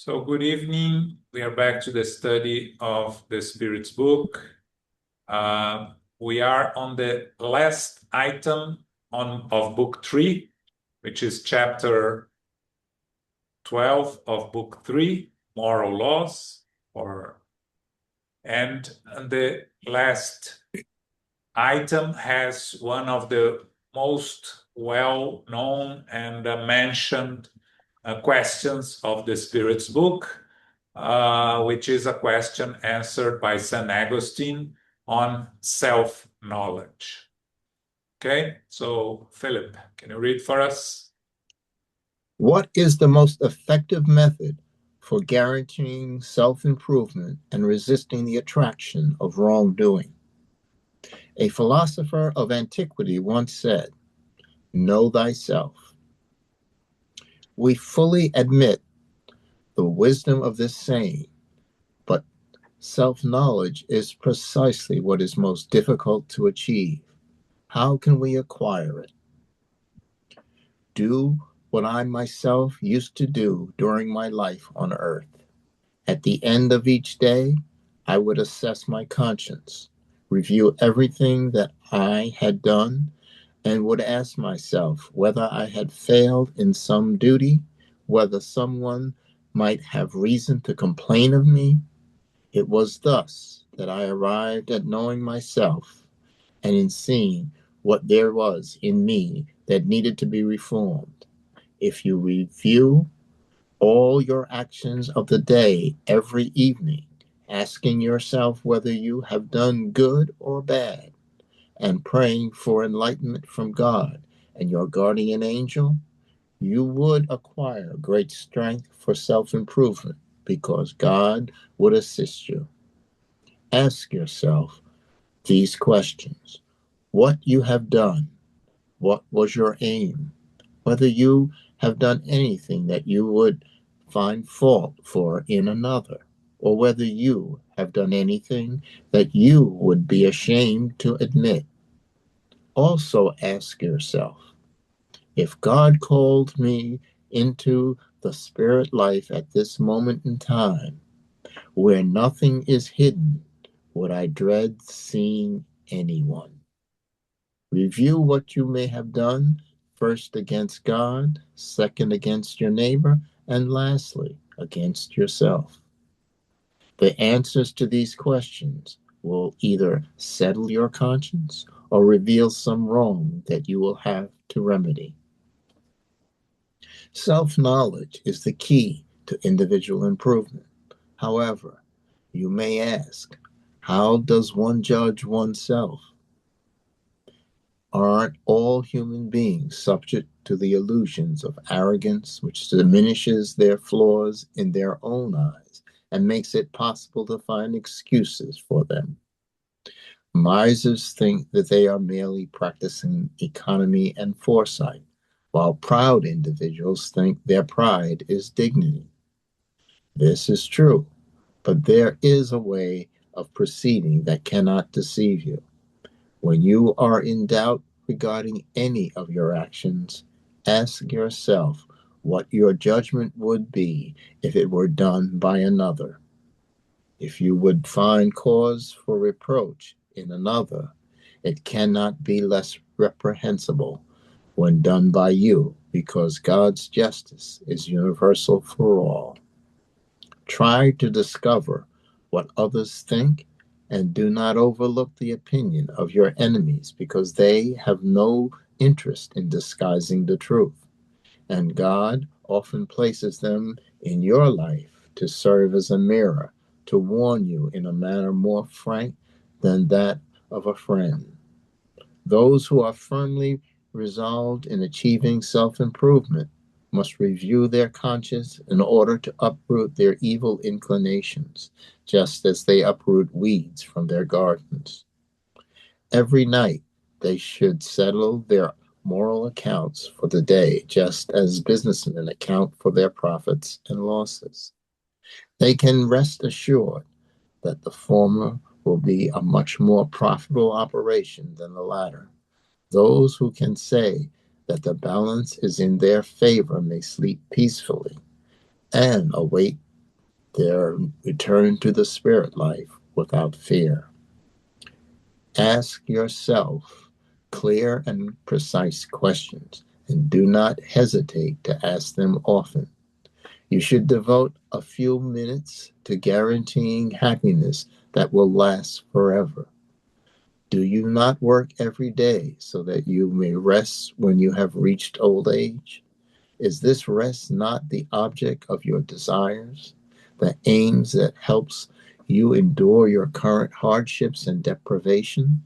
So good evening. We are back to the study of the Spirit's book. We are on the last item of book 3, which is chapter 12 of book 3, Moral Laws. And the last item has one of the most well-known and mentioned questions of the Spirit's book, which is a question answered by St. Augustine on self-knowledge. Okay, so Philip, can you read for us? What is the most effective method for guaranteeing self-improvement and resisting the attraction of wrongdoing? A philosopher of antiquity once said, "Know thyself." We fully admit the wisdom of this saying, but self-knowledge is precisely what is most difficult to achieve. How can we acquire it? Do what I myself used to do during my life on earth. At the end of each day, I would assess my conscience, review everything that I had done, and would ask myself whether I had failed in some duty, whether someone might have reason to complain of me. It was thus that I arrived at knowing myself and in seeing what there was in me that needed to be reformed. If you review all your actions of the day every evening, asking yourself whether you have done good or bad, and praying for enlightenment from God and your guardian angel, you would acquire great strength for self improvement because God would assist you. Ask yourself these questions: what you have done, what was your aim, whether you have done anything that you would find fault for in another, or whether you have done anything that you would be ashamed to admit. Also ask yourself, if God called me into the spirit life at this moment in time, where nothing is hidden, would I dread seeing anyone? Review what you may have done, first against God, second against your neighbor, and lastly against yourself. The answers to these questions will either settle your conscience or reveal some wrong that you will have to remedy. Self-knowledge is the key to individual improvement. However, you may ask, how does one judge oneself? Aren't all human beings subject to the illusions of arrogance, which diminishes their flaws in their own eyes and makes it possible to find excuses for them? Misers think that they are merely practicing economy and foresight, while proud individuals think their pride is dignity. This is true, but there is a way of proceeding that cannot deceive you. When you are in doubt regarding any of your actions, ask yourself what your judgment would be if it were done by another. If you would find cause for reproach in another, it cannot be less reprehensible when done by you, because God's justice is universal for all. Try to discover what others think, and do not overlook the opinion of your enemies, because they have no interest in disguising the truth, and God often places them in your life to serve as a mirror, to warn you in a manner more frank than that of a friend. Those who are firmly resolved in achieving self improvement must review their conscience in order to uproot their evil inclinations, just as they uproot weeds from their gardens. Every night they should settle their moral accounts for the day, just as businessmen account for their profits and losses. They can rest assured that the former will be a much more profitable operation than the latter. Those who can say that the balance is in their favor may sleep peacefully and await their return to the spirit life without fear. Ask yourself clear and precise questions, and do not hesitate to ask them often. You should devote a few minutes to guaranteeing happiness that will last forever. Do you not work every day so that you may rest when you have reached old age? Is this rest not the object of your desires, the aims that helps you endure your current hardships and deprivation?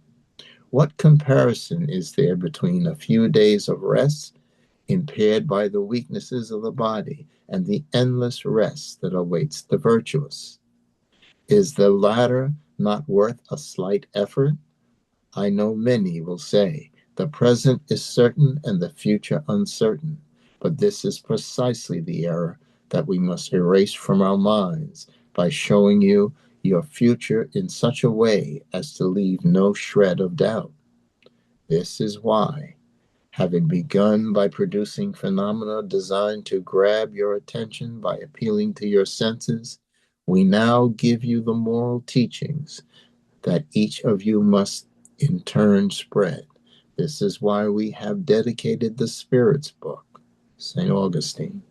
What comparison is there between a few days of rest, impaired by the weaknesses of the body, and the endless rest that awaits the virtuous? Is the latter not worth a slight effort? I know many will say, the present is certain and the future uncertain, but this is precisely the error that we must erase from our minds by showing you your future in such a way as to leave no shred of doubt. This is why, having begun by producing phenomena designed to grab your attention by appealing to your senses, we now give you the moral teachings that each of you must in turn spread. This is why we have dedicated the Spirit's book, St. Augustine.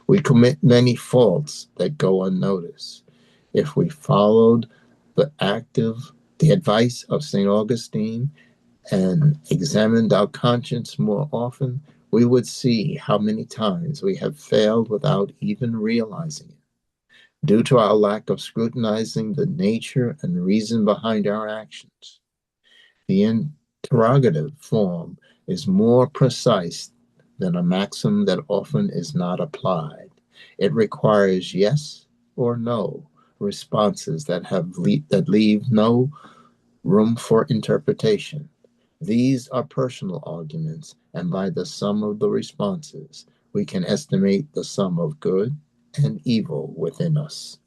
We commit many faults that go unnoticed. If we followed the advice of St. Augustine and examined our conscience more often, we would see how many times we have failed without even realizing it. Due to our lack of scrutinizing the nature and reason behind our actions. The interrogative form is more precise than a maxim that often is not applied. It requires yes or no responses that leave no room for interpretation. These are personal arguments, and by the sum of the responses, we can estimate the sum of good and evil within us.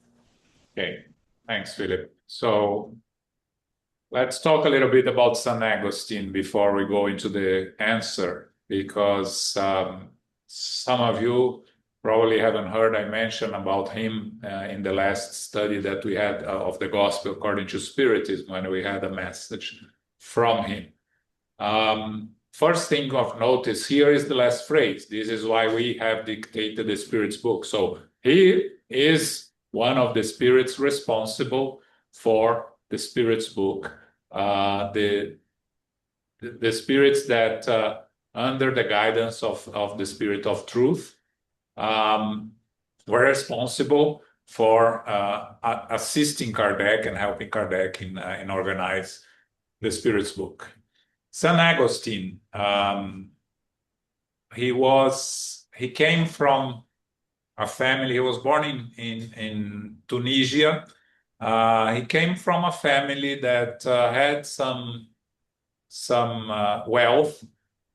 Okay, thanks, Philip. So let's talk a little bit about St. Augustine before we go into the answer, because some of you probably haven't heard I mention about him in the last study that we had of the Gospel according to Spiritism, when we had a message from him. First thing of notice here is the last phrase. This is why we have dictated the Spirit's book. So he is one of the spirits responsible for the Spirit's book. The spirits that, under the guidance of the Spirit of Truth, were responsible for assisting Kardec and helping Kardec in organize the Spirit's book. St. Augustine, he came from a family. He was born in Tunisia. He came from a family that had some wealth.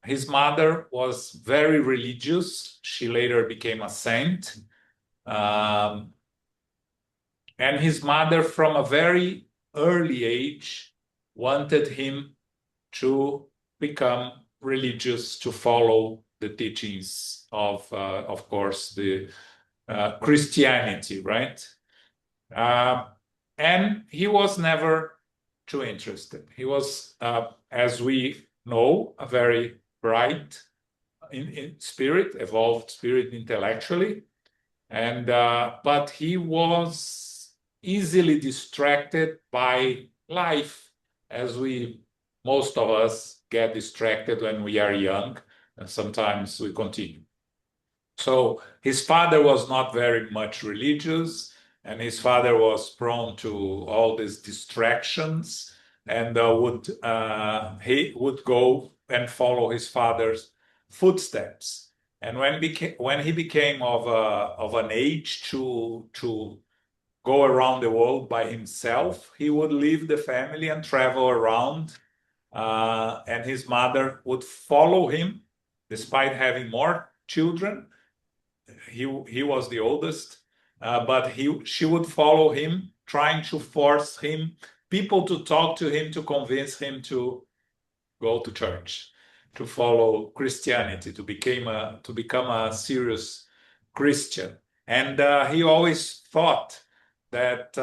His mother was very religious. She later became a saint. And his mother, from a very early age, wanted him to become religious, to follow the teachings of course, the Christianity, right? And he was never too interested. He was, as we know, a very bright in spirit, evolved spirit intellectually, and but he was easily distracted by life, as most of us get distracted when we are young, and sometimes we continue. So his father was not very much religious, and his father was prone to all these distractions, and he would go and follow his father's footsteps. And when he became of an age to go around the world by himself, he would leave the family and travel around, and his mother would follow him, despite having more children. He was the oldest, but she would follow him, trying to force people to talk to him, to convince him to go to church, to follow Christianity, to become a serious Christian. And he always thought that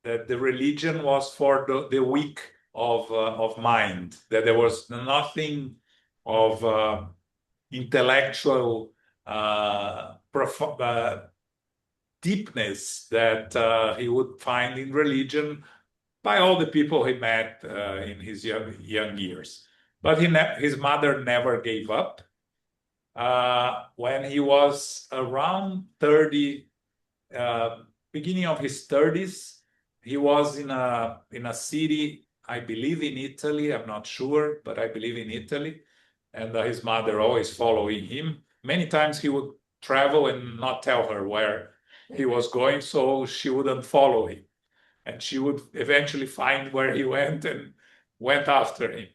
that the religion was for the weak of mind, that there was nothing of intellectual deepness that he would find in religion by all the people he met in his young years. But his mother never gave up. When he was around 30, beginning of his 30s, he was in a city, I believe in Italy, I'm not sure, but I believe in Italy. And his mother always following him. Many times he would travel and not tell her where he was going, so she wouldn't follow him. And she would eventually find where he went and went after him.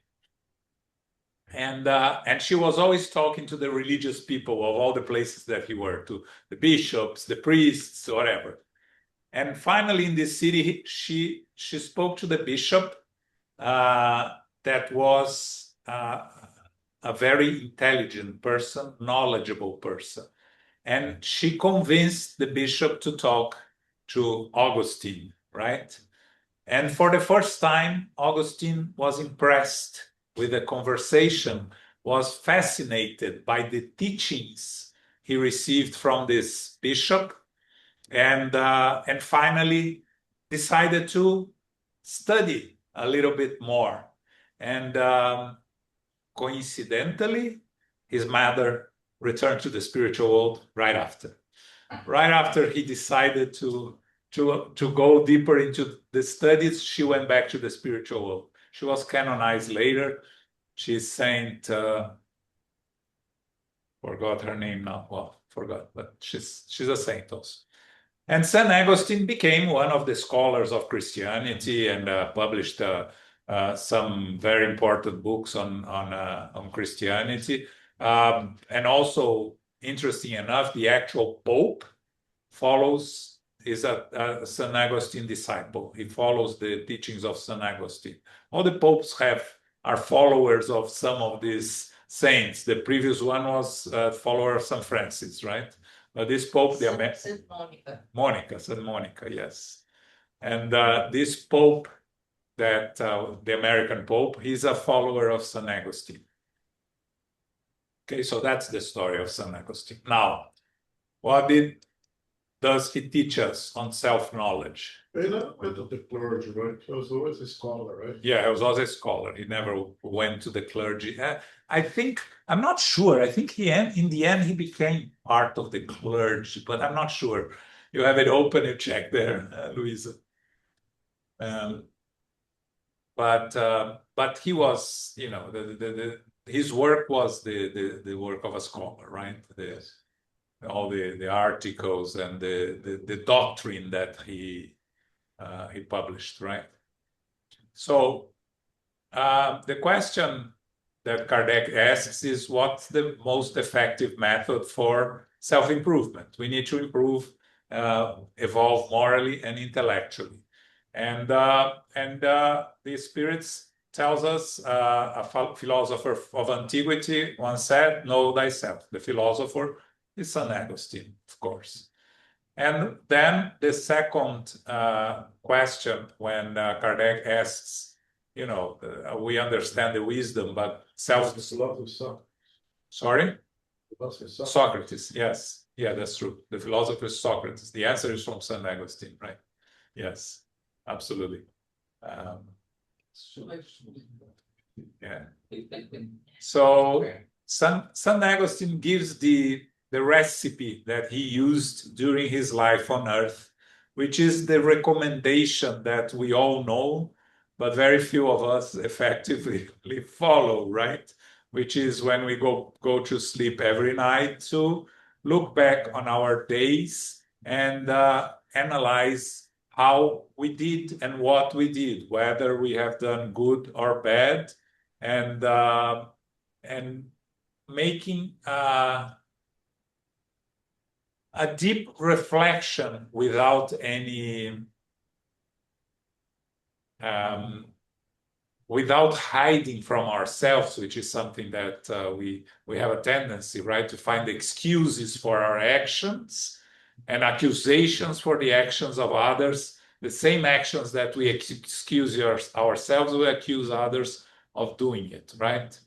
And she was always talking to the religious people of all the places that he were, to the bishops, the priests, whatever. And finally, in this city, she spoke to the bishop, that was a very intelligent person, knowledgeable person. And she convinced the bishop to talk to Augustine, right? And for the first time, Augustine was impressed with the conversation, was fascinated by the teachings he received from this bishop, and finally decided to study a little bit more. And coincidentally, his mother returned to the spiritual world right after. Right after he decided to go deeper into the studies, she went back to the spiritual world. She was canonized later. She's Saint, forgot her name now. Well, forgot, but she's a saint also. And St. Augustine became one of the scholars of Christianity and published some very important books on Christianity. And also, interesting enough, the actual Pope is a St. Augustine disciple. He follows the teachings of St. Augustine. All the popes are followers of some of these saints. The previous one was a follower of St. Francis, right? This Pope, Saint Monica. St. Monica, yes. And this Pope, that the American Pope, he's a follower of St. Augustine. Okay, so that's the story of St. Augustine. Now, what does he teach us on self-knowledge? He never went to the clergy, right? He was always a scholar, right? Yeah, he was always a scholar. He never went to the clergy. I'm not sure. I think in the end, he became part of the clergy, but I'm not sure. You have it open, you check there, Luisa. But he was, his work was the work of a scholar, right? All the articles and the doctrine that he published, right? So the question that Kardec asks is, what's the most effective method for self-improvement? We need to improve, evolve morally and intellectually. And the spirits tells us, a philosopher of antiquity once said, know thyself. The philosopher is St. Augustine, of course. And then the second question, when Kardec asks, we understand the wisdom, but Sorry? Socrates, yes. Yeah, that's true. The philosopher is Socrates. The answer is from St. Augustine, right? Yes, absolutely. Yeah. So St. Augustine gives the recipe that he used during his life on earth, which is the recommendation that we all know, but very few of us effectively follow, right? Which is when we go to sleep every night, to look back on our days and analyze how we did and what we did, whether we have done good or bad, and making a deep reflection without any without hiding from ourselves, which is something that we have a tendency, right, to find excuses for our actions and accusations for the actions of others. The same actions that we excuse ourselves, we accuse others of doing it, right?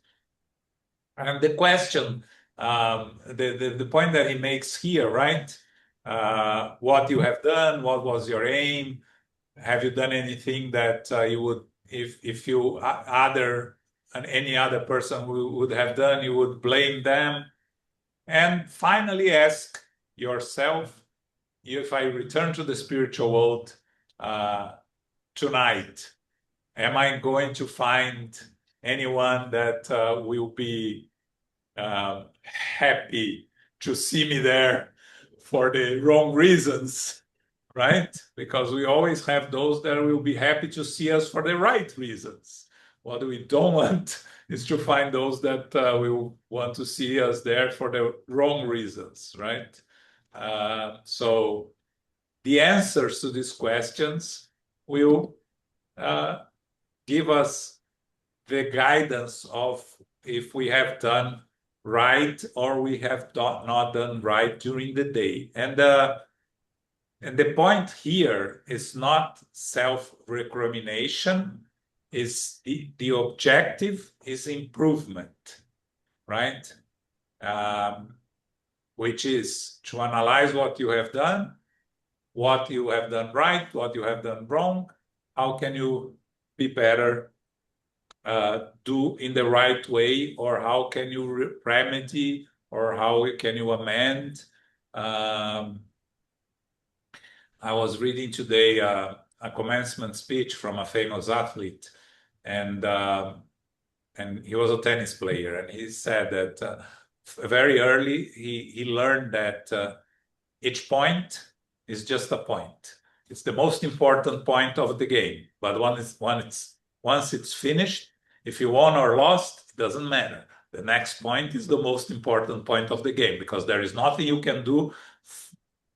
And the question, the point that he makes here, right? What you have done, what was your aim? Have you done anything that you would, if you and any other person would have done, you would blame them? And finally, ask yourself, if I return to the spiritual world tonight, am I going to find anyone that will be happy to see me there for the wrong reasons, right? Because we always have those that will be happy to see us for the right reasons. What we don't want is to find those that will want to see us there for the wrong reasons, right? So the answers to these questions will give us the guidance of if we have done right or we have not done right during the day. And the point here is not self-recrimination, is the objective is improvement, right? Which is to analyze what you have done right, what you have done wrong, how can you be better, do in the right way, or how can you remedy, or how can you amend. I was reading today a commencement speech from a famous athlete, and he was a tennis player, and he said that very early he learned that each point is just a point. It's the most important point of the game, but once it's finished, if you won or lost, it doesn't matter. The next point is the most important point of the game, because there is nothing you can do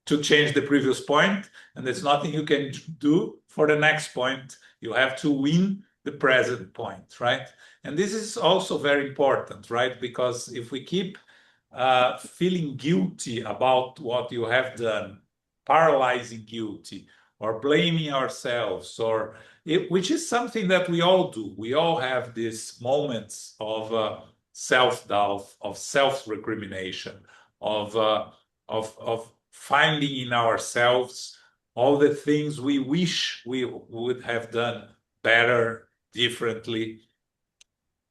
to change the previous point, and there's nothing you can do for the next point. You have to win the present point, right? And this is also very important, right? Because if we keep feeling guilty about what you have done, paralyzing guilty, or blaming ourselves, which is something that we all do. We all have these moments of self-doubt, of self-recrimination, of finding in ourselves all the things we wish we would have done better, differently.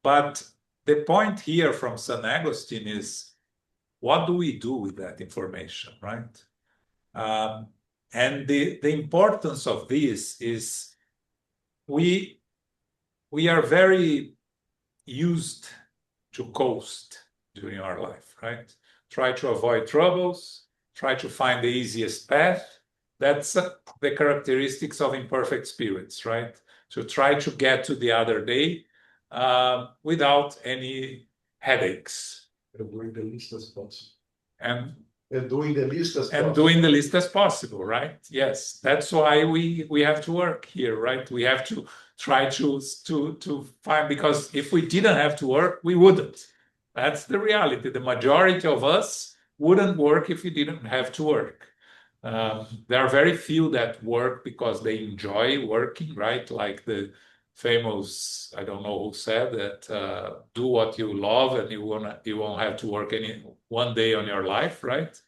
But the point here from St. Augustine is, what do we do with that information, right? And the importance of this is we are very used to coast during our life, right? Try to avoid troubles, try to find the easiest path. That's the characteristics of imperfect spirits, right? To try to get to the other day without any headaches. Doing the least as possible. And doing the least as possible. And doing the least as possible, right? Yes, that's why we have to work here, right? We have to try to find, because if we didn't have to work, we wouldn't. That's the reality. The majority of us wouldn't work if we didn't have to work. There are very few that work because they enjoy working, right? Like the famous, I don't know who said that, do what you love and you won't have to work one day on your life, right?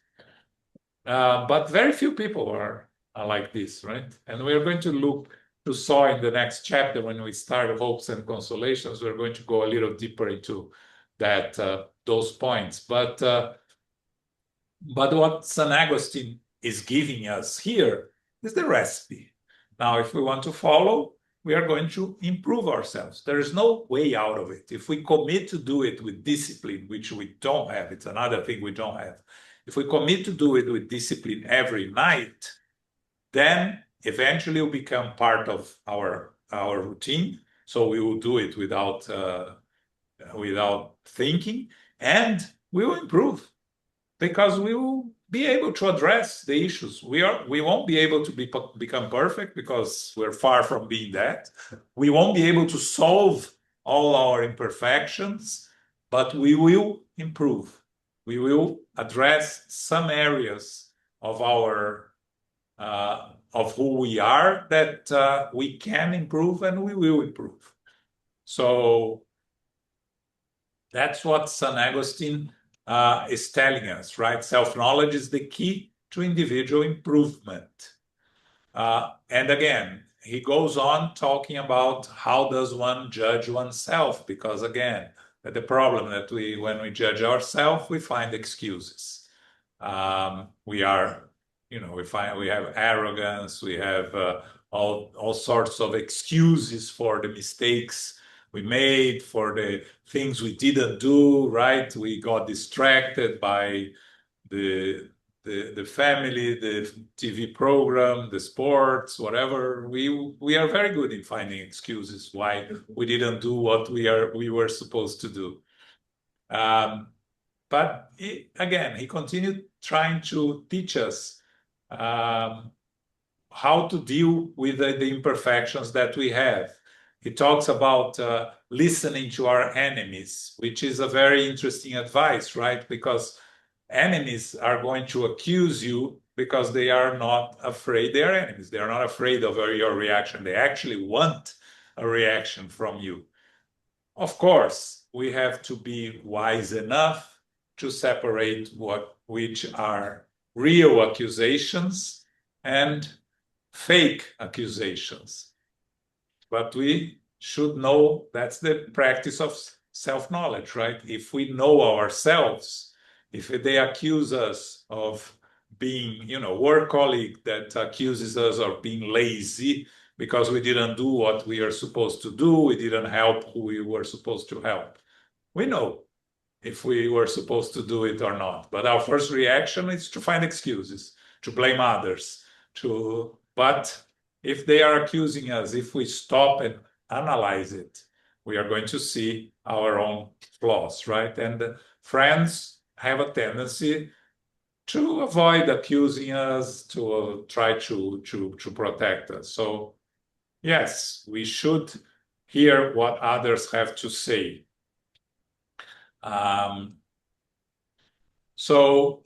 But very few people are like this, right? And we're going to saw in the next chapter, when we start Hopes and Consolations, we're going to go a little deeper into that those points. But what St. Augustine is giving us here is the recipe. Now, if we want to follow, we are going to improve ourselves. There is no way out of it. If we commit to do it with discipline, which we don't have, it's another thing we don't have. If we commit to do it with discipline every night, then eventually it will become part of our routine. So we will do it without thinking, and we will improve, because we will be able to address the issues. We won't be able to become perfect because we're far from being that. We won't be able to solve all our imperfections, but we will improve. We will address some areas of our of who we are that we can improve, and we will improve. So that's what St. Augustine is telling us, right? Self-knowledge is the key to individual improvement. And again, he goes on talking about how does one judge oneself, because again, the problem that when we judge ourselves, we find excuses. We are, we have arrogance, we have all sorts of excuses for the mistakes we made, for the things we didn't do, right? We got distracted by the family, the TV program, the sports, whatever. We are very good in finding excuses why we didn't do what we were supposed to do. But again, he continued trying to teach us how to deal with the imperfections that we have. He talks about listening to our enemies, which is a very interesting advice, right? Because enemies are going to accuse you because they are not afraid. They are enemies. They are not afraid of your reaction. They actually want a reaction from you. Of course, we have to be wise enough to separate which are real accusations and fake accusations. But we should know that's the practice of self-knowledge, right? If we know ourselves, if they accuse us of being, work colleague that accuses us of being lazy because we didn't do what we are supposed to do, we didn't help who we were supposed to help. We know if we were supposed to do it or not. But our first reaction is to find excuses, to blame others, but if they are accusing us, if we stop and analyze it, we are going to see our own flaws, right? And friends have a tendency to avoid accusing us, to try to protect us. So yes, we should hear what others have to say. So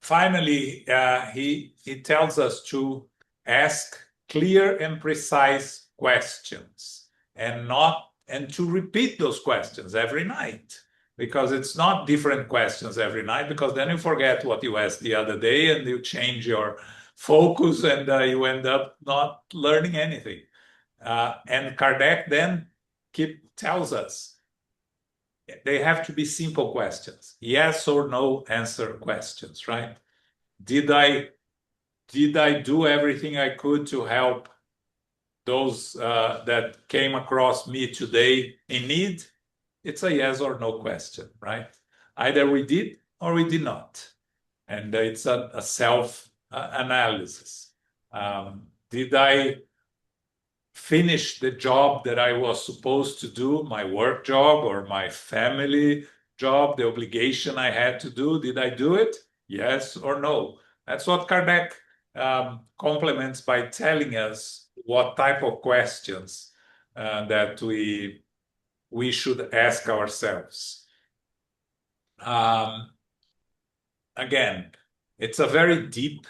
finally, he tells us to ask clear and precise questions and to repeat those questions every night, because it's not different questions every night, because then you forget what you asked the other day and you change your focus and you end up not learning anything. And Kardec then tells us they have to be simple questions, yes or no answer questions, right? Did I do everything I could to help those that came across me today in need? It's a yes or no question, right? Either we did or we did not. And it's a self-analysis. Did I finish the job that I was supposed to do, my work job or my family job, the obligation I had to do? Did I do it? Yes or no? That's what Kardec complements by telling us what type of questions that we should ask ourselves. Again, it's a very deep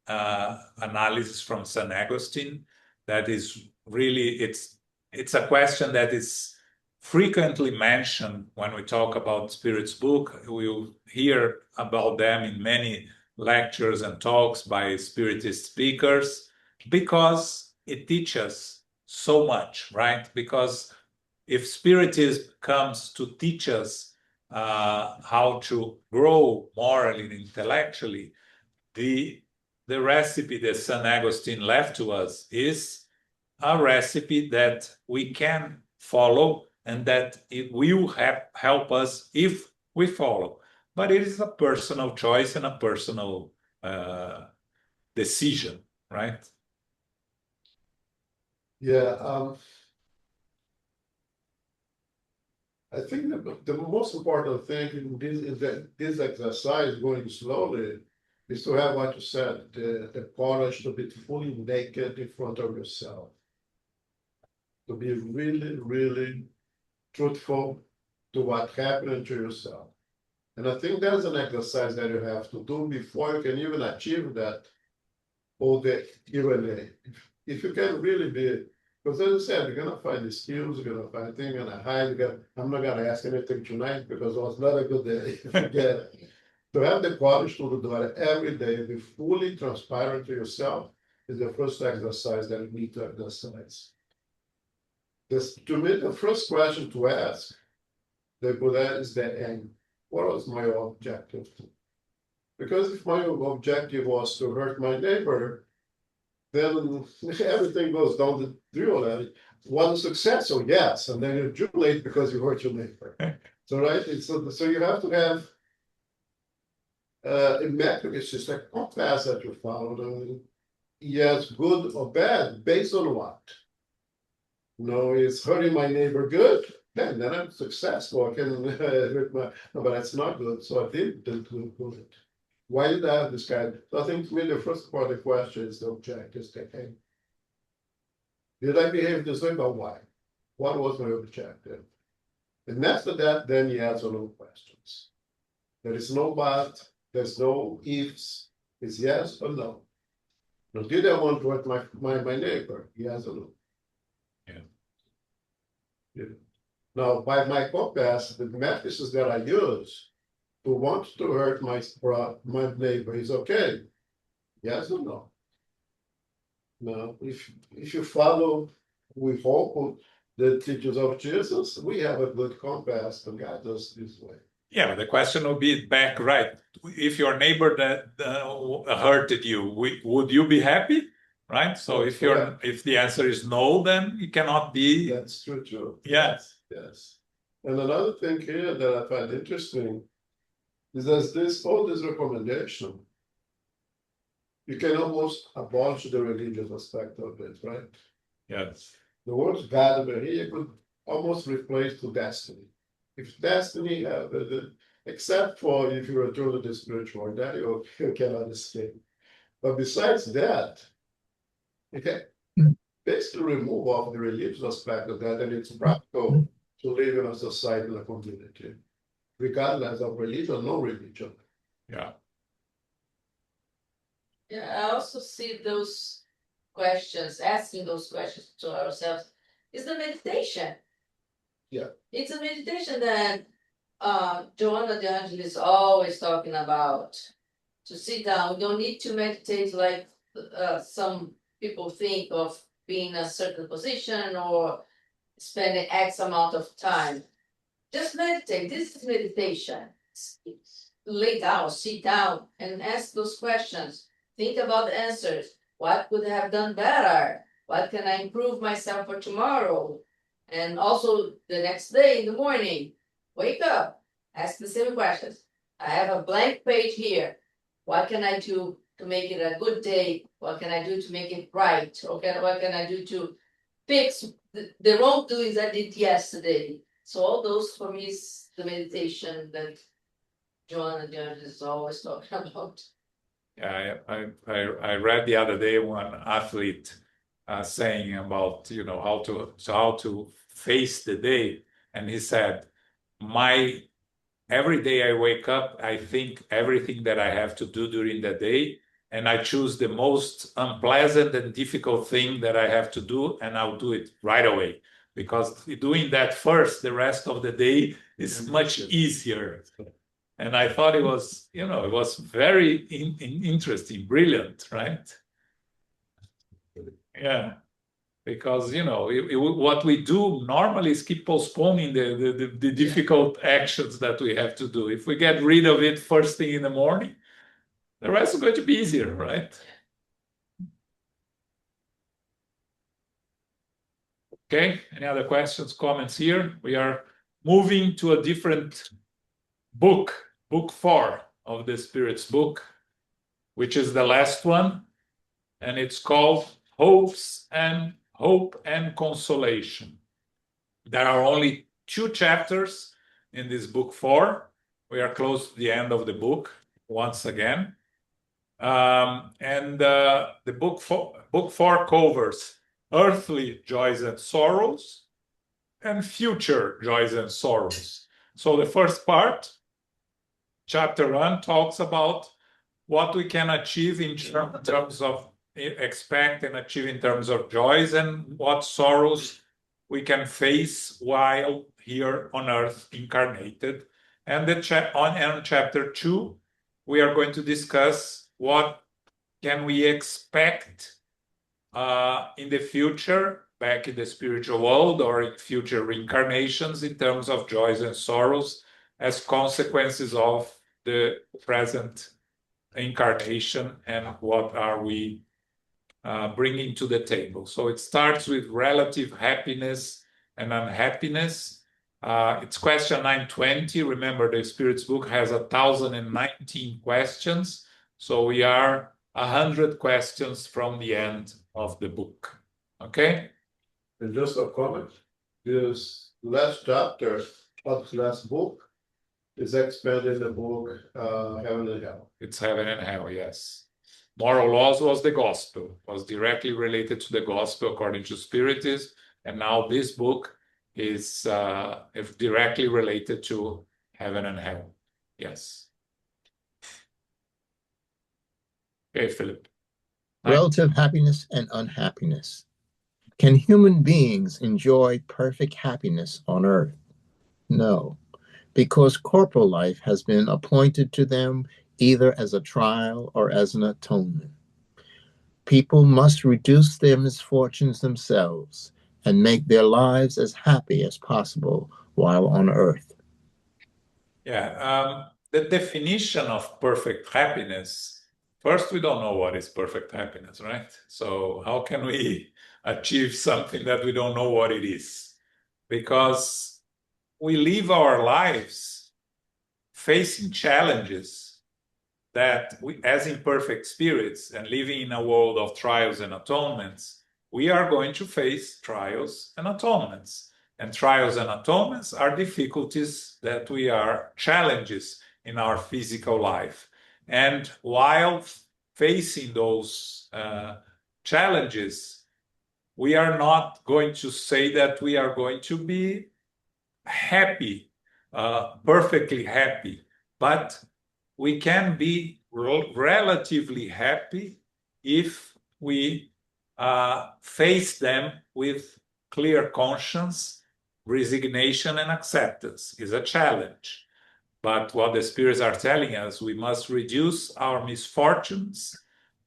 analysis from St. Augustine that is really, it's a question that is frequently mentioned when we talk about Spirit's book. We'll hear about them in many lectures and talks by Spiritist speakers, because it teaches so much, right? Because if Spiritism comes to teach us how to grow morally and intellectually, the recipe that St. Augustine left to us is a recipe that we can follow and that it will help us if we follow. But it is a personal choice and a personal decision, right? Yeah. I think the most important thing in this is that this exercise, going slowly, is to have what you said, the courage to be fully naked in front of yourself. To be really, really truthful to what happened to yourself. And I think that's an exercise that you have to do before you can even achieve that, or the Q&A. If you can really be, because as I said, you're gonna find the skills, you're gonna find things, you're gonna hide. I'm not gonna ask anything tonight because it was not a good day. Forget it. To have the courage to do it every day, be fully transparent to yourself, is the first exercise that you need to exercise. This, to me, the first question to ask the Buddha is the end. What was my objective? Because if my objective was to hurt my neighbor, then everything goes down the drill. One success, so yes, and then you jubilate because you hurt your neighbor. So right, so you have to have a metric. It's just a compass that you follow. Yes, good or bad, based on what? No, it's hurting my neighbor good. Then I'm successful. I can hurt my. No, but that's not good. So I didn't do it. Why did I have this guy? So I think to me the first part of the question is the objective. Okay. Did I behave this way? But why? What was my objective? And after that, then you answer no questions. There is no but, there's no ifs, it's yes or no. Now, did I want to hurt my neighbor? Yes or no? Yeah. Now, by my compass, the matrices that I use to want to hurt my neighbor is okay. Yes or no? Now, if you follow, we hope, the teachings of Jesus, we have a good compass to guide us this way. Yeah, but the question will be back, right? If your neighbor that hurted you, would you be happy? Right? So if the answer is no, then it cannot be. That's true. Yes. Yes. And another thing here that I find interesting is that this recommendation, you can almost abolish the religious aspect of it, right? Yes. The word God over here you could almost replace to destiny. If destiny, except for if you return to the spiritual, that you cannot escape. But besides that, you can basically remove off the religious aspect of that, and it's practical to live in a society and a community, regardless of religion or no religion. Yeah. Yeah, I also see those questions, asking those questions to ourselves, is the meditation. Yeah. It's a meditation that Joanna de Angelis is always talking about. To sit down, we don't need to meditate like some people think of being in a certain position or spending X amount of time. Just meditate. This is meditation. Lay down, sit down, and ask those questions. Think about the answers. What could I have done better? What can I improve myself for tomorrow? And also the next day in the morning, wake up, ask the same questions. I have a blank page here. What can I do to make it a good day? What can I do to make it right? Okay, what can I do to fix the wrongdoings I did yesterday? So all those for me is the meditation that Joanna Jones is always talking about. Yeah, I read the other day one athlete saying about how to face the day, and he said, every day I wake up, I think everything that I have to do during the day, and I choose the most unpleasant and difficult thing that I have to do, and I'll do it right away. Because doing that first, the rest of the day is much easier. And I thought it was, it was very interesting, brilliant, right? Yeah. Because, what we do normally is keep postponing the difficult actions that we have to do. If we get rid of it first thing in the morning, the rest is going to be easier, right? Okay, any other questions, comments here? We are moving to a different book 4 of the Spirit's book, which is the last one, and it's called Hope and Consolation. There are only 2 chapters in this book 4. We are close to the end of the book once again. The book 4 covers earthly joys and sorrows and future joys and sorrows. So the first part, chapter 1, talks about what we can achieve in terms of expect and achieve in terms of joys, and what sorrows we can face while here on earth incarnated. And on chapter 2, we are going to discuss what can we expect in the future, back in the spiritual world or in future reincarnations, in terms of joys and sorrows as consequences of the present incarnation, and what are we bringing to the table. So it starts with relative happiness and unhappiness. It's question 920. Remember, the Spirit's book has 1,019 questions. So we are 100 questions from the end of the book. Okay? And just a comment, this last chapter of this last book is expanded in the book Heaven and Hell. It's Heaven and Hell, yes. Moral laws was the gospel, was directly related to the gospel according to Spiritism, and now this book is directly related to Heaven and Hell. Yes. Okay, Philip. Relative happiness and unhappiness. Can human beings enjoy perfect happiness on earth? No, because corporal life has been appointed to them either as a trial or as an atonement. People must reduce their misfortunes themselves and make their lives as happy as possible while on earth. Yeah, the definition of perfect happiness, first, we don't know what is perfect happiness, right? So how can we achieve something that we don't know what it is? Because we live our lives facing challenges that we, as imperfect spirits and living in a world of trials and atonements, we are going to face trials and atonements. And trials and atonements are difficulties that we are challenges in our physical life. And while facing those challenges, we are not going to say that we are going to be happy, perfectly happy, but we can be relatively happy if we face them with clear conscience, resignation, and acceptance. Is a challenge. But what the spirits are telling us, we must reduce our misfortunes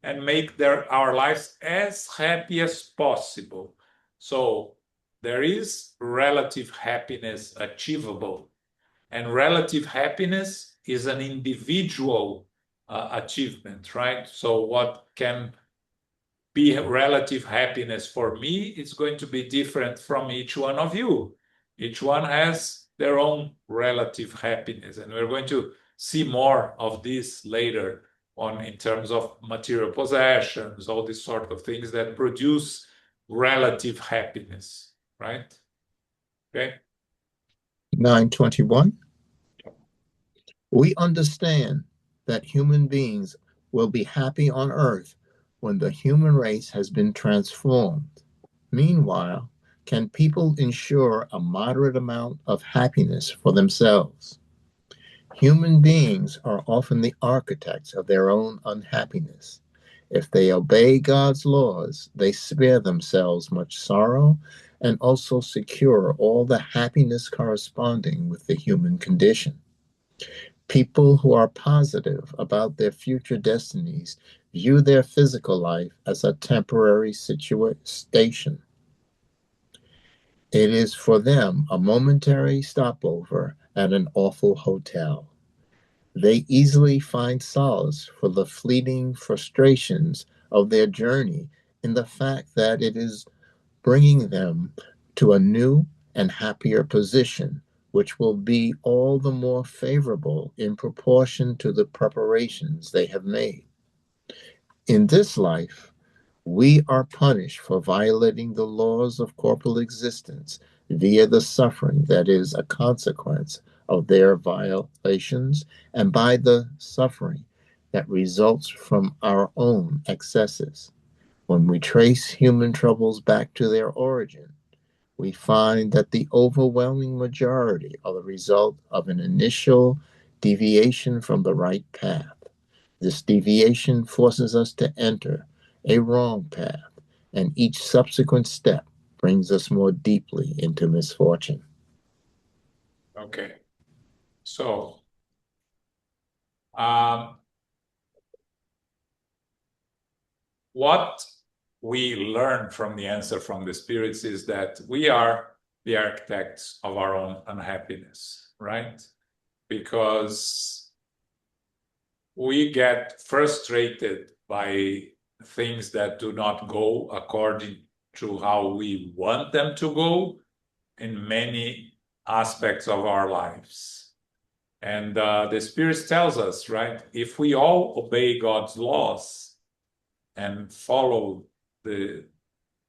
and make our lives as happy as possible. So there is relative happiness achievable, and relative happiness is an individual achievement, right? So what can be relative happiness for me is going to be different from each one of you. Each one has their own relative happiness, and we're going to see more of this later on in terms of material possessions, all these sort of things that produce relative happiness, right? Okay. 921. We understand that human beings will be happy on earth when the human race has been transformed. Meanwhile, can people ensure a moderate amount of happiness for themselves? Human beings are often the architects of their own unhappiness. If they obey God's laws, they spare themselves much sorrow and also secure all the happiness corresponding with the human condition. People who are positive about their future destinies view their physical life as a temporary station. It is for them a momentary stopover at an awful hotel. They easily find solace for the fleeting frustrations of their journey in the fact that it is bringing them to a new and happier position, which will be all the more favorable in proportion to the preparations they have made. In this life, we are punished for violating the laws of corporal existence, via the suffering that is a consequence of their violations, and by the suffering that results from our own excesses. When we trace human troubles back to their origin, we find that the overwhelming majority are the result of an initial deviation from the right path. This deviation forces us to enter a wrong path, and each subsequent step brings us more deeply into misfortune. Okay. So, what we learn from the answer from the spirits is that we are the architects of our own unhappiness, right? Because we get frustrated by things that do not go according to how we want them to go in many aspects of our lives. And the Spirit tells us, right, if we all obey God's laws and follow the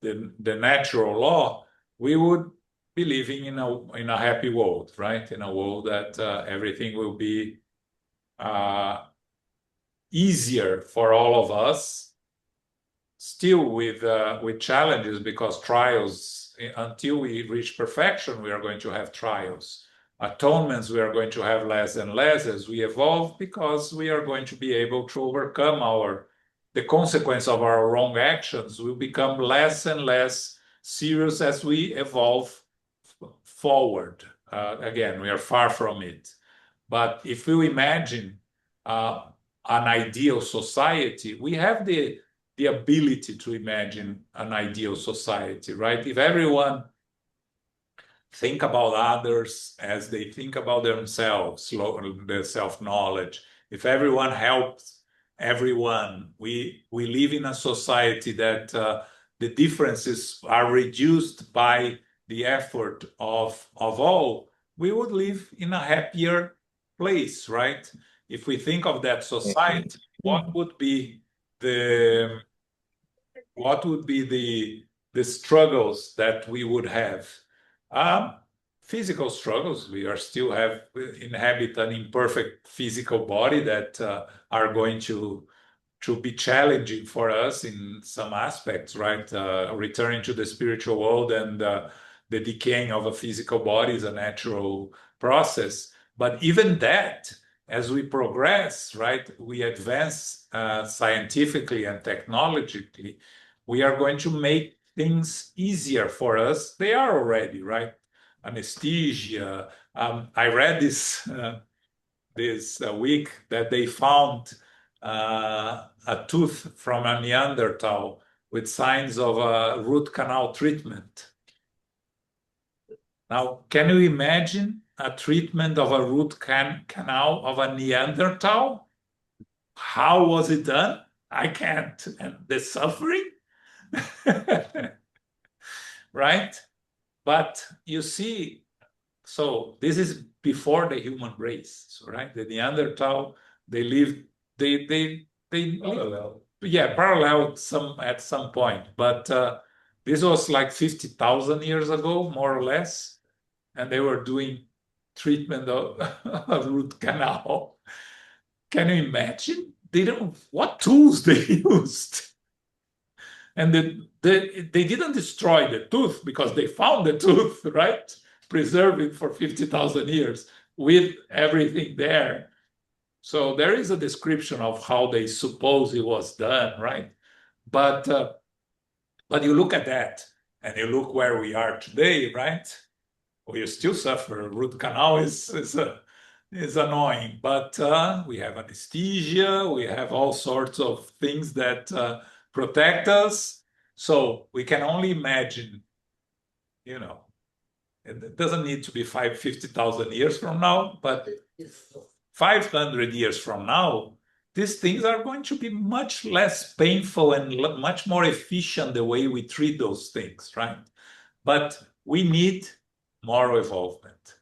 natural law, we would be living in a happy world, right? In a world that everything will be easier for all of us, still with challenges, because trials, until we reach perfection, we are going to have trials. Atonements, we are going to have less and less as we evolve, because we are going to be able to overcome the consequence of our wrong actions will become less and less serious as we evolve forward. Again, we are far from it. But if we imagine an ideal society, we have the ability to imagine an ideal society, right? If everyone think about others as they think about themselves, the self-knowledge, if everyone helps everyone, we live in a society that the differences are reduced by the effort of all, we would live in a happier place, right? If we think of that society, what would be the struggles that we would have? Physical struggles. We are still inhabit an imperfect physical body that are going to be challenging for us in some aspects, right? Returning to the spiritual world and the decaying of a physical body is a natural process. But even that, as we progress, right, we advance scientifically and technologically, we are going to make things easier for us. They are already, right? Anesthesia. I read this week that they found a tooth from a Neanderthal with signs of a root canal treatment. Now, can you imagine a treatment of a root canal of a Neanderthal? How was it done? I can't. And the suffering, right? But you see, so this is before the human race, so, right? The Neanderthal, they lived, they Parallel. yeah, parallel at some point, but this was like 50,000 years ago, more or less, and they were doing treatment of, of root canal. Can you imagine? They don't what tools they used, and they didn't destroy the tooth because they found the tooth, right? Preserve it for 50,000 years with everything there. So there is a description of how they suppose it was done, right? But you look at that and you look where we are today, right? We still suffer. Root canal is annoying, but we have anesthesia, we have all sorts of things that protect us. So we can only imagine, you know, it doesn't need to be 50,000 years from now, but 500 years from now, these things are going to be much less painful and much more efficient the way we treat those things, right? But we need moral involvement.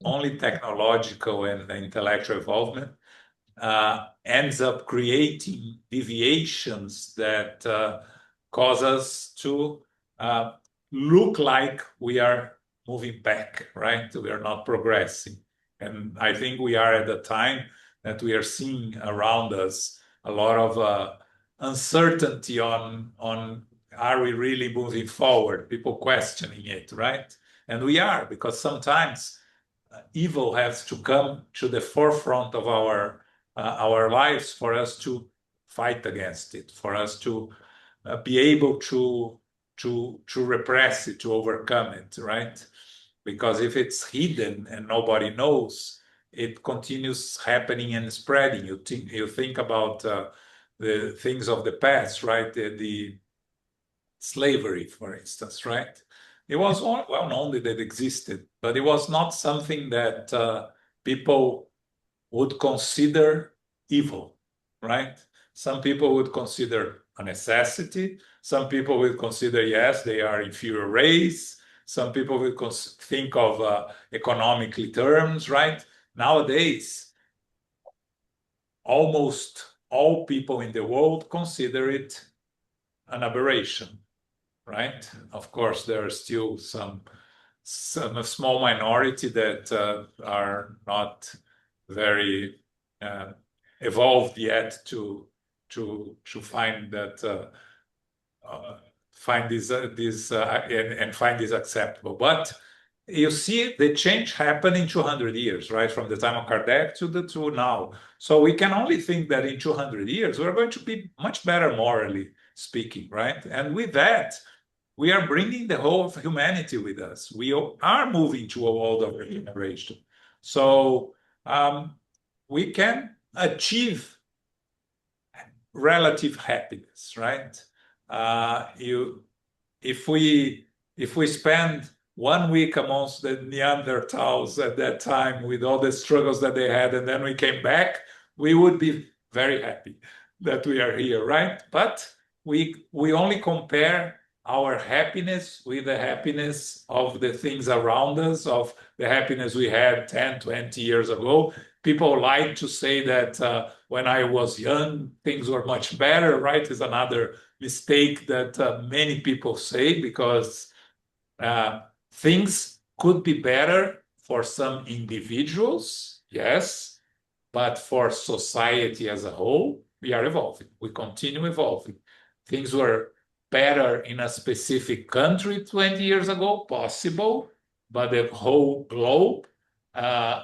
Only technological and intellectual involvement ends up creating deviations that cause us to look like we are moving back, right? We are not progressing. And I think we are at a time that we are seeing around us a lot of uncertainty on are we really moving forward? People questioning it, right? And we are, because sometimes evil has to come to the forefront of our lives for us to fight against it, for us to be able to repress it, to overcome it, right? Because if it's hidden and nobody knows, it continues happening and spreading. You think about the things of the past, right? The slavery, for instance, right? It was well known that it existed, but it was not something that people would consider evil, right? Some people would consider a necessity. Some people would consider, yes, they are inferior race. Some people would think of economically terms, right? Nowadays, almost all people in the world consider it an aberration, right? Of course, there are still some a small minority that are not very evolved yet to find that find this and find this acceptable. But you see the change happen in 200 years, right? From the time of Kardec to now. So we can only think that in 200 years we're going to be much better morally speaking, right? And with that, we are bringing the whole of humanity with us. We are moving to a world of regeneration. So we can achieve relative happiness, right? If we spend 1 week amongst the Neanderthals at that time with all the struggles that they had, and then we came back, we would be very happy that we are here, right? But we only compare our happiness with the happiness of the things around us, of the happiness we had 10, 20 years ago. People like to say that when I was young, things were much better, right? Is another mistake that many people say, because things could be better for some individuals, yes, but for society as a whole, we are evolving. We continue evolving. Things were better in a specific country 20 years ago, possible, but the whole globe,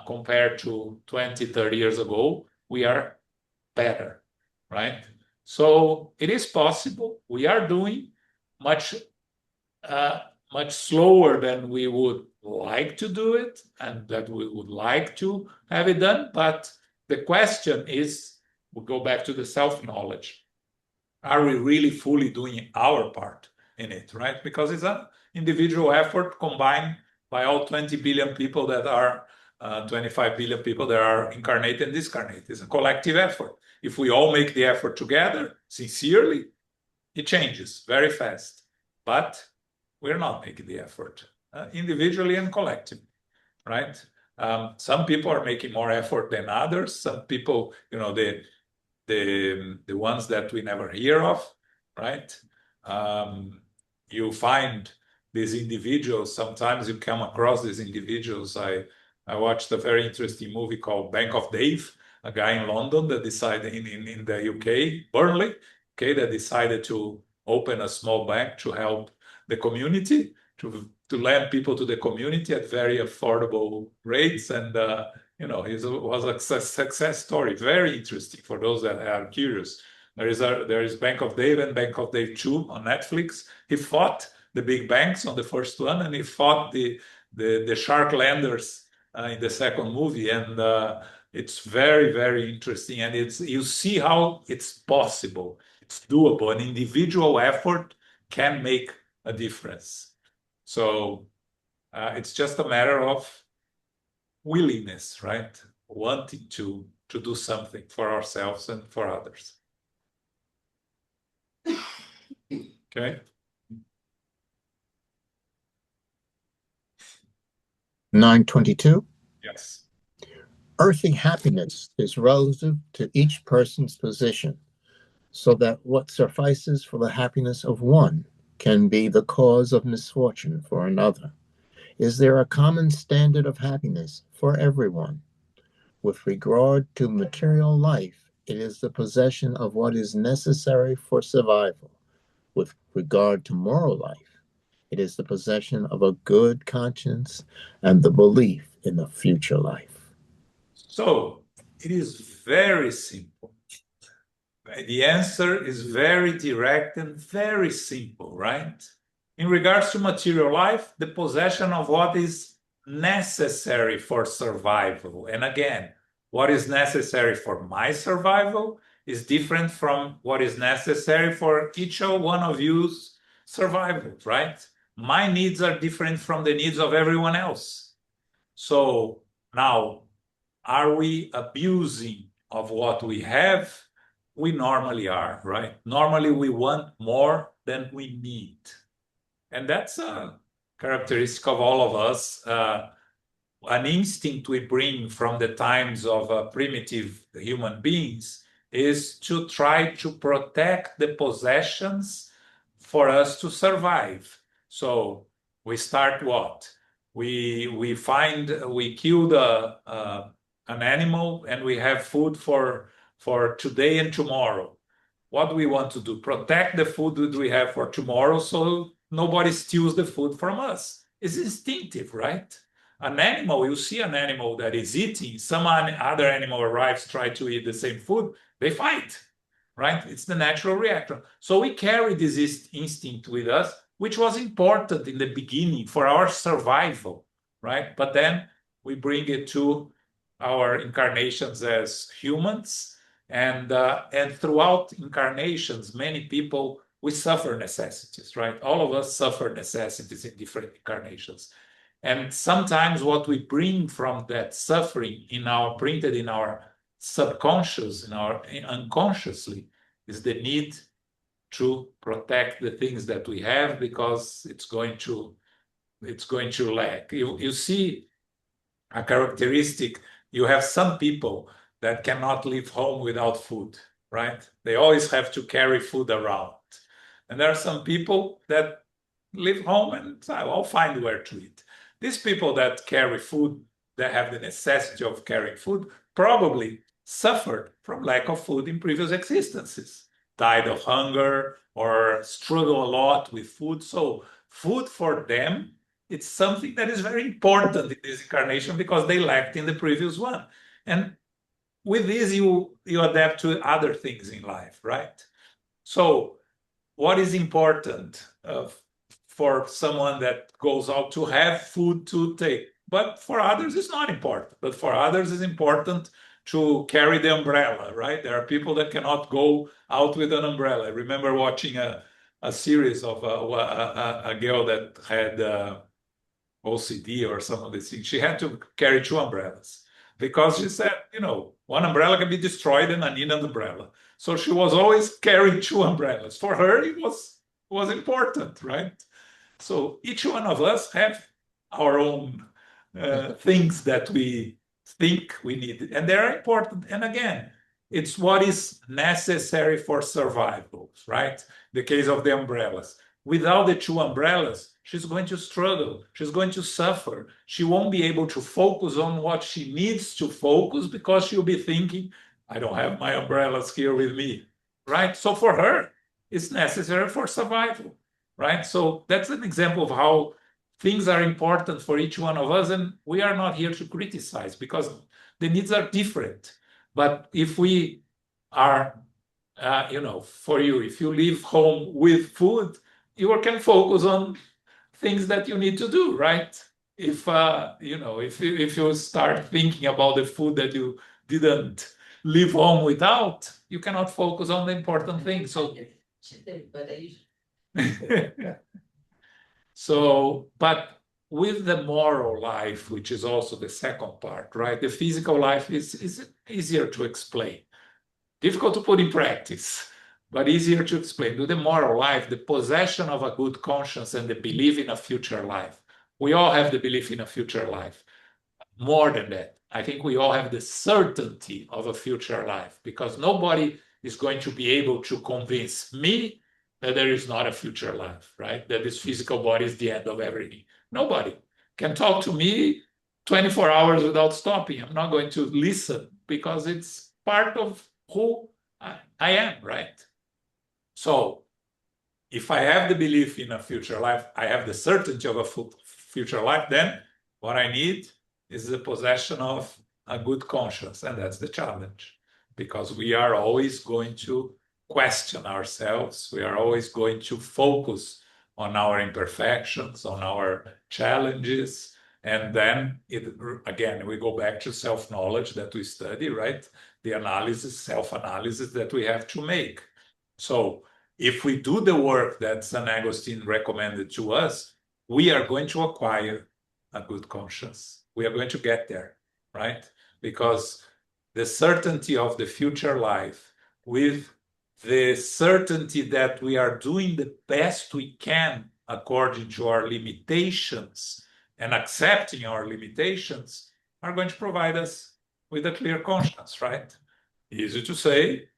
compared to 20, 30 years ago, we are better, right? So it is possible. We are doing much much slower than we would like to do it, and that we would like to have it done. But the question is, we go back to the self-knowledge. Are we really fully doing our part in it, right? Because it's an individual effort combined by all 20 billion people that are 25 billion people that are incarnate and discarnate. It's a collective effort. If we all make the effort together, sincerely, it changes very fast. But we're not making the effort individually and collectively, right? Some people are making more effort than others. Some people, the ones that we never hear of, right? You find these individuals. Sometimes you come across these individuals. I watched a very interesting movie called Bank of Dave, a guy in London that decided in the UK, Burnley, okay, that decided to open a small bank to help the community, to lend people to the community at very affordable rates. And it was a success story. Very interesting for those that are curious. There is Bank of Dave and Bank of Dave 2 on Netflix. He fought the big banks on the first one, and he fought the shark lenders in the second movie. And it's very, very interesting. And you see how it's possible. It's doable. An individual effort can make a difference. So it's just a matter of willingness, right? Wanting to do something for ourselves and for others. Okay. 922. Yes. Earthly happiness is relative to each person's position, so that what suffices for the happiness of one can be the cause of misfortune for another. Is there a common standard of happiness for everyone? With regard to material life, it is the possession of what is necessary for survival. With regard to moral life, it is the possession of a good conscience and the belief in a future life. So it is very simple. The answer is very direct and very simple, right? In regards to material life, the possession of what is necessary for survival. And again, what is necessary for my survival is different from what is necessary for each one of you's survival, right? My needs are different from the needs of everyone else. So now, are we abusing of what we have? We normally are, right? Normally we want more than we need. And that's a characteristic of all of us, an instinct we bring from the times of primitive human beings is to try to protect the possessions for us to survive. So we start what? We kill an animal and we have food for today and tomorrow. What do we want to do? Protect the food that we have for tomorrow so nobody steals the food from us. It's instinctive, right? An animal, you see an animal that is eating, some other animal arrives, try to eat the same food, they fight, right? It's the natural reaction. So we carry this instinct with us, which was important in the beginning for our survival, right? But then we bring it to our incarnations as humans, and throughout incarnations, many people, we suffer necessities, right? All of us suffer necessities in different incarnations. And sometimes what we bring from that suffering printed in our subconscious, in our unconsciously, is the need to protect the things that we have because it's going to lack. You see a characteristic. You have some people that cannot leave home without food, right? They always have to carry food around. And there are some people that leave home and I'll find where to eat. These people that carry food, that have the necessity of carrying food, probably suffered from lack of food in previous existences, died of hunger or struggle a lot with food. So food for them, it's something that is very important in this incarnation because they lacked in the previous one. And with this, you adapt to other things in life, right? So what is important for someone that goes out to have food to take? But for others, it's not important. But for others, it's important to carry the umbrella, right? There are people that cannot go out with an umbrella. I remember watching a series of a girl that had OCD or some of these things. She had to carry two umbrellas because she said, one umbrella can be destroyed and I need an umbrella. So she was always carrying two umbrellas. For her, it was important, right? So each one of us have our own things that we think we need, and they're important. And again, it's what is necessary for survival, right? The case of the umbrellas. Without the two umbrellas, she's going to struggle. She's going to suffer. She won't be able to focus on what she needs to focus because she'll be thinking, I don't have my umbrellas here with me, right? So for her, it's necessary for survival, right? So that's an example of how things are important for each one of us, and we are not here to criticize because the needs are different. But if we are, for you, if you leave home with food, you can focus on things that you need to do, right? If if you start thinking about the food that you didn't leave home without, you cannot focus on the important things. So, but with the moral life, which is also the second part, right? The physical life is easier to explain, difficult to put in practice, but easier to explain. With the moral life, the possession of a good conscience and the belief in a future life. We all have the belief in a future life. More than that, I think we all have the certainty of a future life because nobody is going to be able to convince me that there is not a future life, right? That this physical body is the end of everything. Nobody. can talk to me 24 hours without stopping. I'm not going to listen because it's part of who I am, right? So if I have the belief in a future life, I have the certainty of a future life, then what I need is the possession of a good conscience. And that's the challenge, because we are always going to question ourselves. We are always going to focus on our imperfections, on our challenges. And then, again, we go back to self-knowledge that we study, right? The analysis, self-analysis that we have to make. So if we do the work that St. Augustine recommended to us, we are going to acquire a good conscience. We are going to get there, right? Because the certainty of the future life with the certainty that we are doing the best we can according to our limitations and accepting our limitations are going to provide us with a clear conscience, right? Easy to say,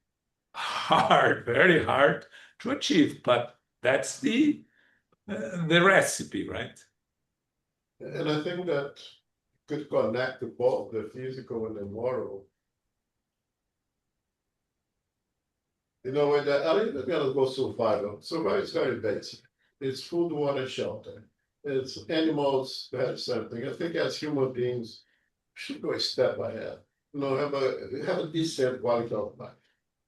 hard, very hard to achieve, but that's the recipe, right? And I think that could connect to both the physical and the moral. You know, when I think we're gonna go survival. Survival is very basic. It's food, water, shelter. It's animals that something. I think as human beings, we should go a step ahead. You know, have a decent quality of life.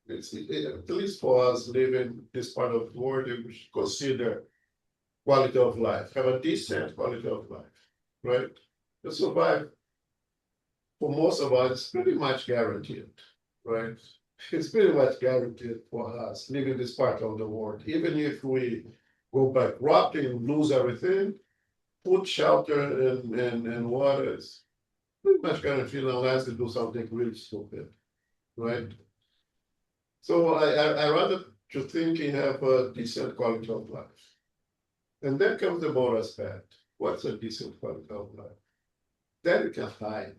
At least for us living this part of the world, we should consider quality of life, have a decent quality of life, right? To survive, for most of us, it's pretty much guaranteed, right? It's pretty much guaranteed for us living this part of the world. Even if we go bankrupt and lose everything, food, shelter, and water is pretty much guaranteed unless we do something really stupid, right? So I rather to think you have a decent quality of life. And then comes the moral aspect. What's a decent quality of life? Then you can hide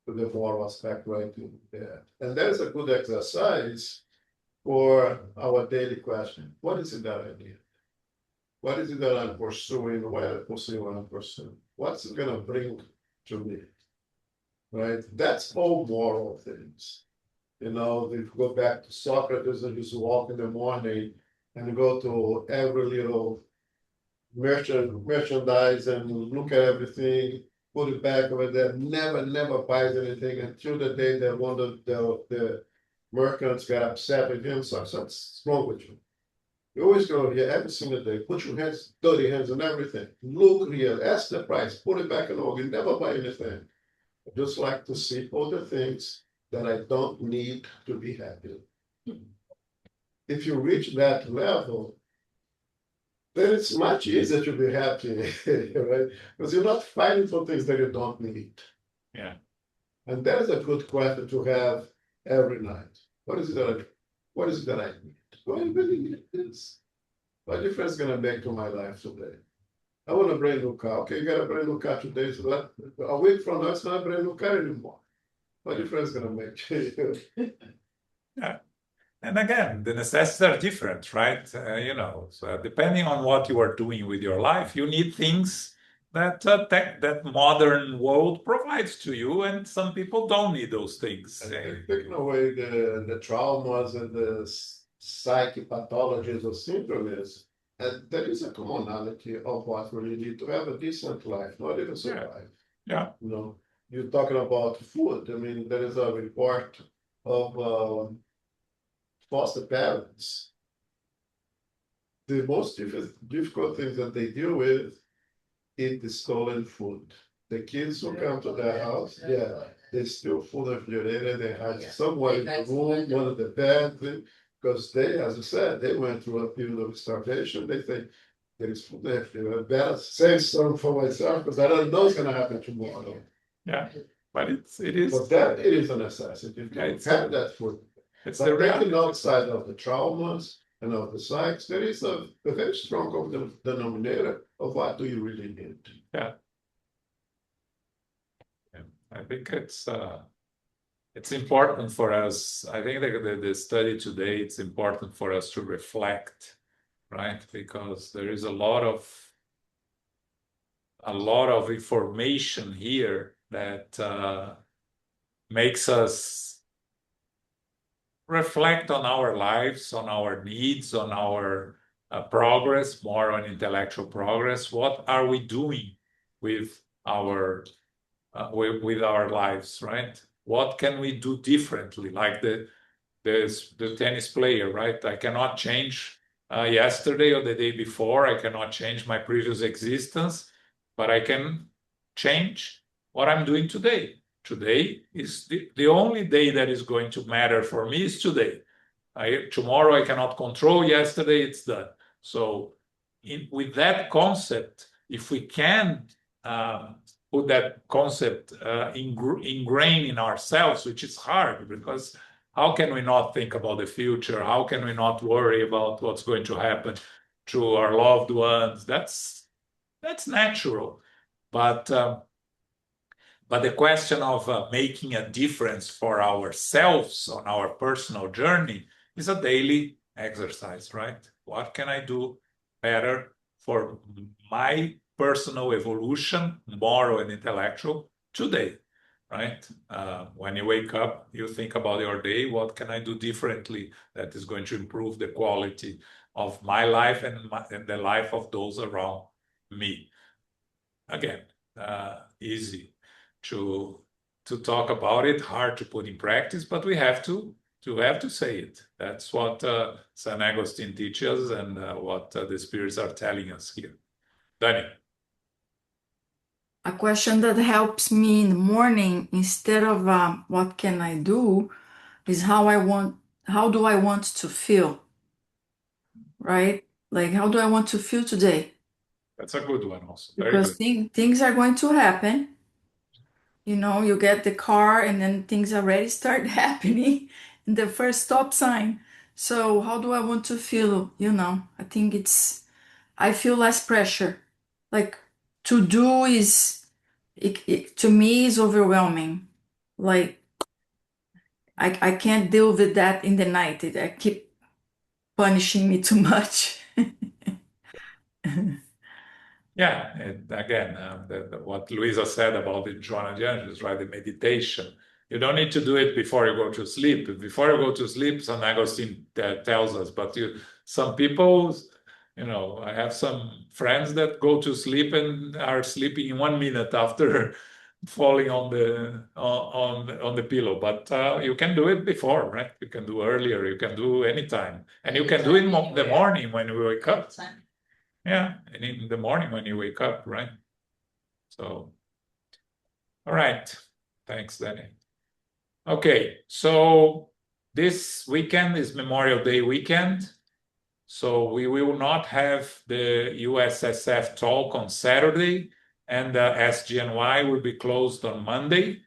to the moral aspect right in there. And that is a good exercise for our daily question. What is it that I need? What is it that I'm pursuing? Why am I pursuing what I'm pursuing? What's it gonna bring to me? Right? That's all moral things. You know, if you go back to Socrates and used to walk in the morning and go to every little merchandise and look at everything, put it back over there, never buys anything until the day that one of the merchants got upset with him. So what's wrong with you? You always go here every single day, put your hands, dirty hands on everything. Look here, ask the price, put it back in order, never buy anything. I just like to see all the things that I don't need to be happy. If you reach that level, then it's much easier to be happy, right? Because you're not fighting for things that you don't need. Yeah. And that is a good question to have every night. What is it that I need? Do I really need this? What difference is gonna make to my life today? I want a brand new car. Okay, you got a brand new car today, so that a week from now it's not a brand new car anymore. What difference is gonna make? Yeah. And again, the necessities are different, right? So depending on what you are doing with your life, you need things that that modern world provides to you, and some people don't need those things. Taking away the traumas and the psyche pathologies or symptoms, and there is a commonality of what we need to have a decent life, not even survive. Yeah. You know, you're talking about food. I mean, there is a report of foster parents. The most difficult things that they deal with is the stolen food. The kids who come to their house, they steal food refrigerator, they hide somewhere in the room, one of the bed, because they, as I said, they went through a period of starvation. They think there is food there. Better say something for myself because I don't know what's going to happen tomorrow. Yeah, but it is. But that it is a necessity. Yeah, it's have that food. It's but the reality. taking outside of the traumas and of the psyches, there is a very strong common denominator of what do you really need. Yeah. I think it's important for us. I think the study today, it's important for us to reflect, right? Because there is a lot of a lot of information here that makes us reflect on our lives, on our needs, on our progress, more on intellectual progress. What are we doing with our with our lives, right? What can we do differently? Like the tennis player, right? I cannot change yesterday or the day before. I cannot change my previous existence, but I can change what I'm doing today. Today is the only day that is going to matter for me is today. Tomorrow I cannot control. Yesterday it's done. So with that concept, if we can put that concept ingrained in ourselves, which is hard because how can we not think about the future? How can we not worry about what's going to happen to our loved ones? That's natural, but the question of making a difference for ourselves on our personal journey is a daily exercise, right? What can I do better for my personal evolution, moral and intellectual, today, right? When you wake up, you think about your day. What can I do differently that is going to improve the quality of my life and the life of those around me? Again, easy to talk about it, hard to put in practice, but we have to say it. That's what San Agustin teaches and what the spirits are telling us here. Danny. A question that helps me in the morning instead of what can I do is how do I want to feel, right? Like, how do I want to feel today? That's a good one also. Very Because good. things are going to happen. You know, you get the car and then things already start happening in the first stop sign. So how do I want to feel? You know, I think I feel less pressure. Like to do it to me is overwhelming. Like I can't deal with that in the night. I keep punishing me too much. Yeah, and again, what Luisa said about the Joanna de Angelis, right? The meditation. You don't need to do it before you go to sleep. Before you go to sleep, San Agustin tells us, but some people, I have some friends that go to sleep and are sleeping in 1 minute after falling on the pillow. But you can do it before, right? You can do earlier. You can do anytime, and you can do it in the morning when you wake up. Yeah, and in the morning when you wake up, right? So, all right. Thanks, Danny. Okay, so this weekend is Memorial Day weekend. So we will not have the USSF talk on Saturday, and the SGNY will be closed on Monday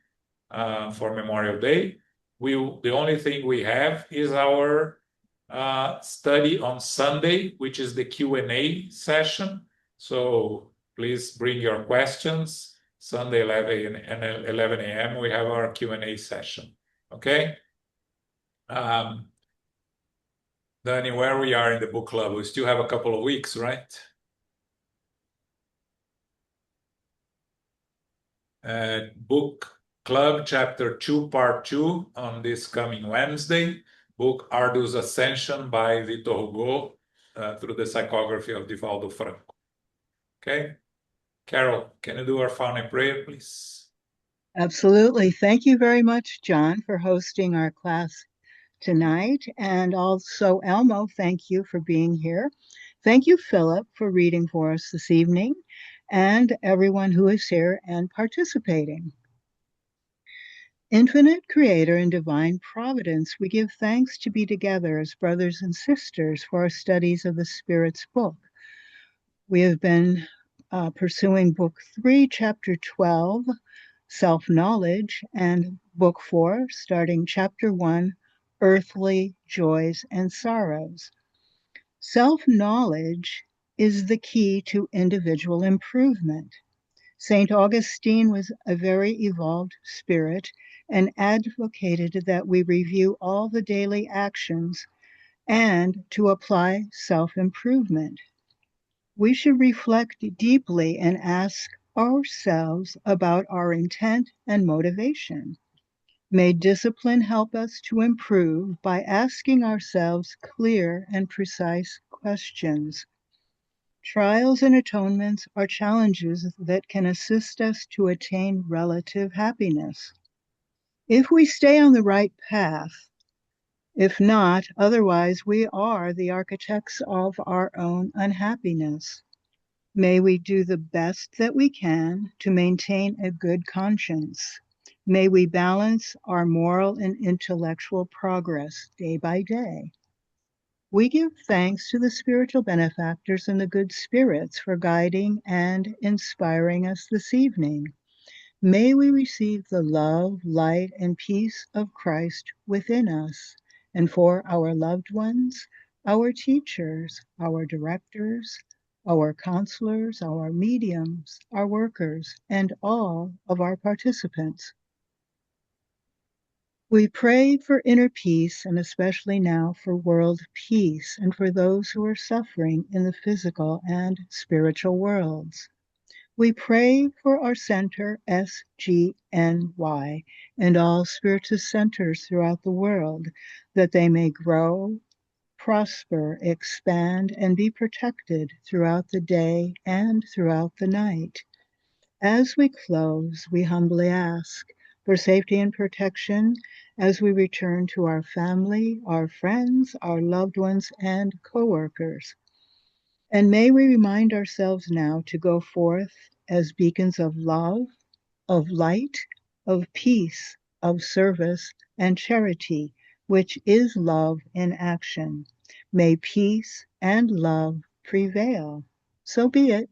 for Memorial Day. The only thing we have is our study on Sunday, which is the Q&A session. So please bring your questions. Sunday 11 a.m. we have our Q&A session. Okay. Danny, where we are in the book club, we still have a couple of weeks, right? Book Club Chapter 2, Part 2 on this coming Wednesday. Book Ardus Ascension by Victor Hugo through the psychography of Divaldo Franco. Okay. Carol, can you do our final prayer, please? Absolutely. Thank you very much, John, for hosting our class tonight. And also, Elmo, thank you for being here. Thank you, Philip, for reading for us this evening, and everyone who is here and participating. Infinite Creator and Divine Providence, we give thanks to be together as brothers and sisters for our studies of the Spirit's book. We have been pursuing Book 3, Chapter 12, Self-Knowledge, and Book 4, starting Chapter 1, Earthly Joys and Sorrows. Self-knowledge is the key to individual improvement. St. Augustine was a very evolved spirit and advocated that we review all the daily actions and to apply self-improvement. We should reflect deeply and ask ourselves about our intent and motivation. May discipline help us to improve by asking ourselves clear and precise questions. Trials and atonements are challenges that can assist us to attain relative happiness. If we stay on the right path, if not, otherwise we are the architects of our own unhappiness. May we do the best that we can to maintain a good conscience. May we balance our moral and intellectual progress day by day. We give thanks to the spiritual benefactors and the good spirits for guiding and inspiring us this evening. May we receive the love, light, and peace of Christ within us, and for our loved ones, our teachers, our directors, our counselors, our mediums, our workers, and all of our participants. We pray for inner peace, and especially now for world peace, and for those who are suffering in the physical and spiritual worlds. We pray for our center, SGNY, and all spiritist centers throughout the world, that they may grow, prosper, expand, and be protected throughout the day and throughout the night. As we close, we humbly ask for safety and protection as we return to our family, our friends, our loved ones, and co-workers. And may we remind ourselves now to go forth as beacons of love, of light, of peace, of service, and charity, which is love in action. May peace and love prevail. So be it.